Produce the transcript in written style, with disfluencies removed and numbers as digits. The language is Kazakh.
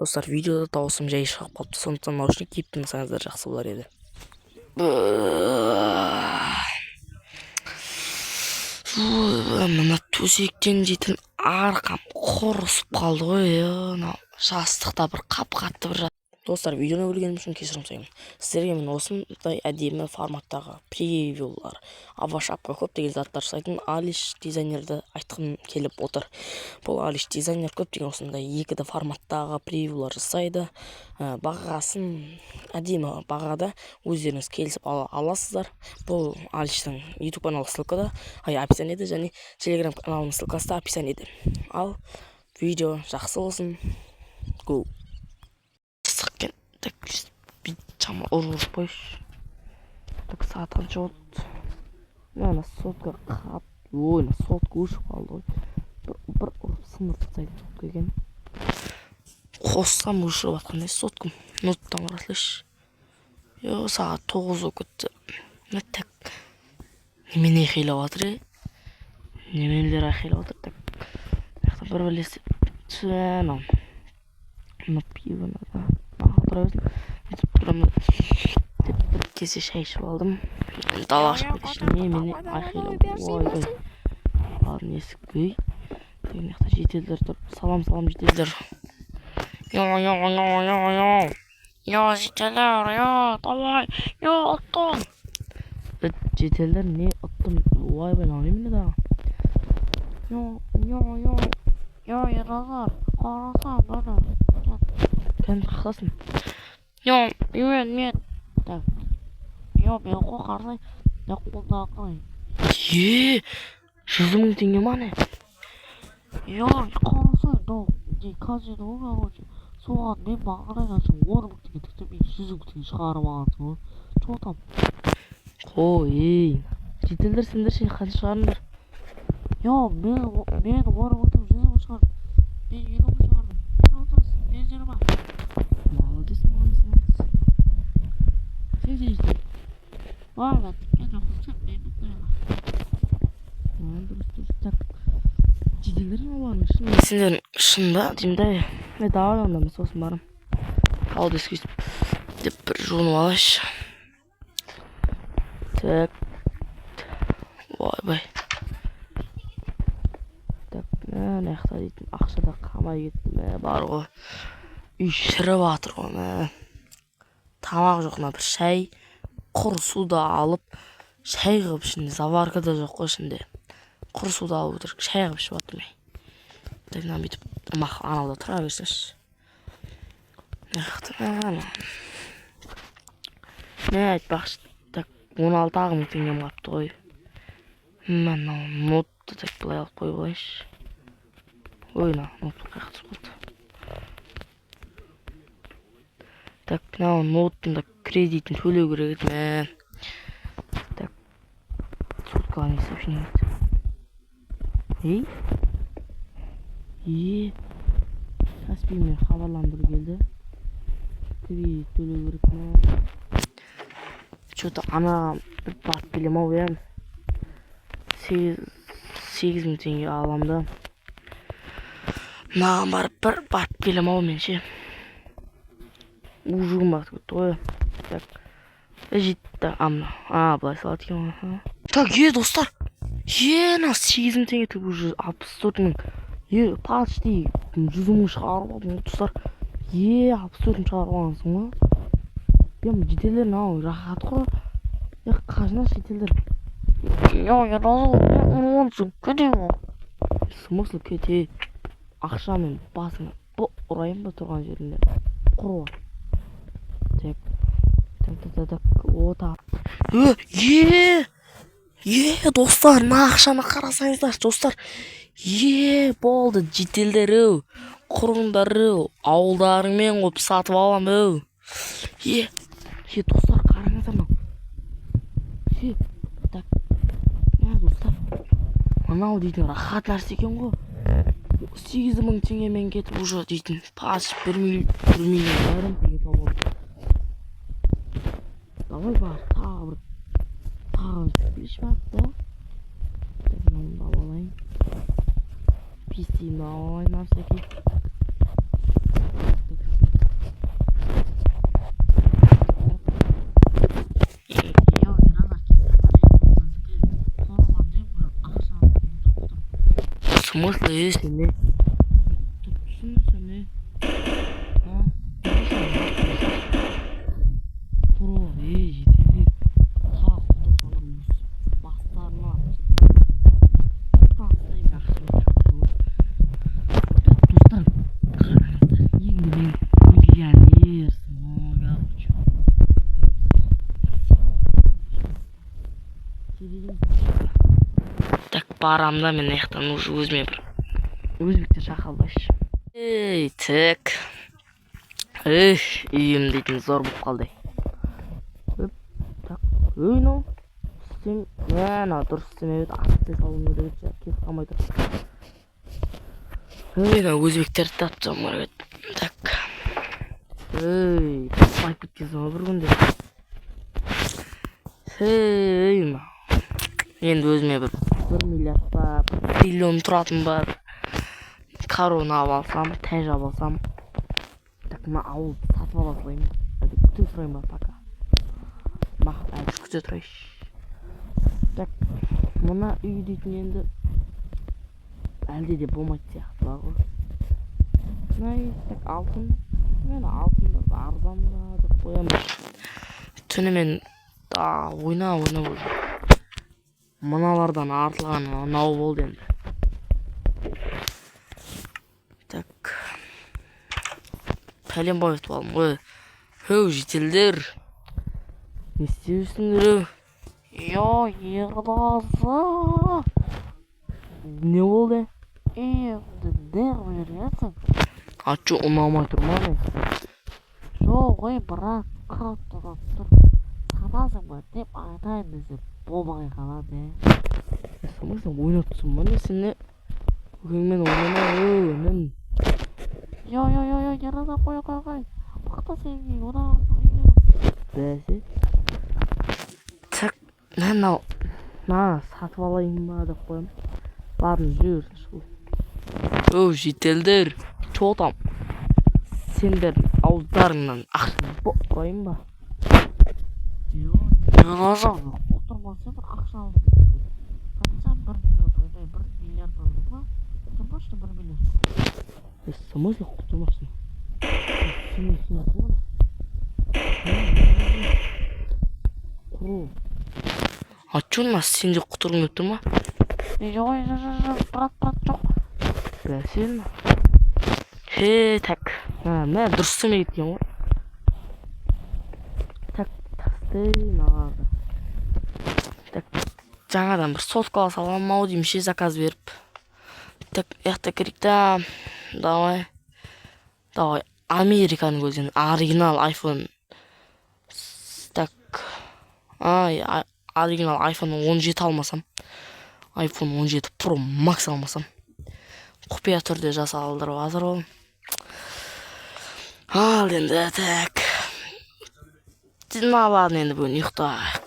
Достар, видеода дауысым жай шығып қалыпты, сондықтан наушник киіп тыңдасаңыздар жақсы болар еді. Мына төсектен дейтін арқам құрысып қалды ғой. Жастықта бір қап-қатты бір. Достар, видеоны көргенім үшін кешірім сұраймын. Сіздерге мен осындай әдемі форматтағы превьюлар, авашапка көптеген заттар жасайтын Алиш дизайнерді айтқым келіп отыр. Бұл Алиш дизайнер көптеген осындай 2D форматтағы превьюлар жасайды. Бағасын әдемі бағада өздеріңіз келісіп аласыздар. Бұл Алиштің YouTube каналы ссылкада, описаниеде, және Telegram каналының ссылкасы да описаниеде. Ал видео жақсы болсын. Go. Так, чама ұрып қойшы. Так, сағат қанша болды? Мына сотка қап. Ой, сотка өшіп қалды ғой. Бір ұрып сынып тастайды сотка екен. Қоссам өшіріп атқандай соткам. Ноттан қарасылайшы. Сағат 9 өкетті. Так, немене қилап жатыр? Неменелер қилап жатыр? Так, бір білесі. Мына пиваны да. Bir kese şey aldım. Dalaş yemeğini ayıklayalım. Vay. Var nesi köy. Teknikte jetelder dur. Salam jetelder. Yo. Yo jetelder yo. Davay. Yo attım. Jetelder ne attım? Vay ben alayım ne daha. Yo. Yo yarazar. Arasam bana. Sen haklısın. Yo, men. Так. Yo, ben qo'rqarsan. Ya qo'lda qo'y. 100 ming tenge mana. Yo, qarasang, kazinoga qo'ychi. So'g'at men bag'raygasin, 10 ming tenge tiktib, 100 ming tenge chiqarib olgansiz. Cho'tam. Qo'y. Jeteldir sendir şey qancha chiqardinglar? Yo, men 10 ming tenge 100 ming chiqardim. Men 20 ming chiqardim. Men 30, men 20. Молодец. Сидите. Ладно, это хуже, так. Жиделерің олардың шын. Сендер шын ба? Деймін да. Мен давай онда мен сосын барым. Ал дескіз деп бір жуынып алайшы. Так. Вай. Так, мен аяқта дейтін ақшада қамай кеттім. Бар ғой. Үй шіріп атыр ғой. Тамақ жоқ, бір шай, құр суды алып, шай қылып ішінде, заварка да жоқ қой ішінде. Құр суды алып отыр, шай қылып ішіп жатырмын. Так, мына бүйтіп анауда тұра берсінші. Мен айтпақшы, так, 16 мың теңгем қапты ғой. Мен нотты так былай алып қойып алайыншы. Ой, нотты қаяқта болды. Так, ноттың да кредитін төлеу керек еді. Так, соткаға не сообщение еді. Каспиймен хабарландыру келді. Кредит төлеу керек. Что-то ана бір бат келем ау ем. 8 мың теңге аламды. Маған барып бір бат келем ау мен ше. Ужығым бақыт көтті ғой. Так. Жетті. Былай салат екен. Так, достар. 8 мың теңге түк уже 64 мың. Почти 100 мың шығарып алдым, достар. 64 мың шығарып алғансың ғой. Мен жетелерін ау, рахат қой. Қажына жетелер. Я разу онсың, көтем ол. Смысл көте. Ақшамен басыңа ұрайын ба тұрған жерінде. Құру. Так. Ота. Достар, ақшаны қарасаңыздар, достар. Болды, жетелдер, құрыңдар, ауылдарыңмен қоп сатып алам. Достар, қараңыздар мынау. Так. Достар. Мынау дейтін рахат нәрсе екен ғой. 8 мың теңгемен кетіп уже дейтін паш 1 миллион айрым теңге табылды. Давай бар, тағы біліш бар, да? Мынаны алайын. PC алайын, всякий. смысле сен не түсінесің не тұрып жетелеп бастарына достар қараңыздар енді мен миллионерсің так барам да мен аяқтан уже өзіме бір өзбектер шақалбайшы ей так үйім дейтін зор болып қалды так мынау істем мына дұрыс істемей акция салуым керек кетіп қалмай тұр мына өзбектерді тапсам керек так таппай кеткенсің ғой бір күнде енді өзіме бір миллиард ба триллион тұратын ба корона алып алсам тәж алып алсам так мына ауылды сатып ала салайын күте тұрайын ба пока күте тұрайыншы так мына үй дейтін енді әлде де болмайды сияқты бар ғой так алтын арзан ба деп қоямын түнімен ойнап мыналардан артылған мынау болды енді так пәленбай өтіп алдым ғой жетелдер не істеп ерлазы не болды енді не бересің че ұнамай тұр ма жоқ ой бірақ қатты тұр санасың ба деп айтайын десе болмай қалады сен ойнап тұрсың ба не сен не көкеңмен ойнама ерлазы қой мақта сенге одан бәсе так мынау сатып алайын ба деп қоямын барын жүре берсінші жетелдер че там сендердің ауыздарыңнан ақшаны қойын ба ерлазы отырмаса бір ақша алдым сен 1 миллион ойдай 1 миллиард алдың ба құтырмашы 1 миллион в смысле құтырмасын че у нас сенде құтырғың келіп тұр ма брат жоқ бәсен так мә дұрыс істемей кеткен ғой так тастайын так жаңадан бір сотка ала саламын ау деймін ше заказ беріп так яқта керек та давай американың өзінен оригинал iPhone так оригинал iPhone 17 алмасам iPhone 17 Pro Max алмасам құпия түрде жасалдырып жатыр ол ал енді так ладно енді бүгін ұйықтайық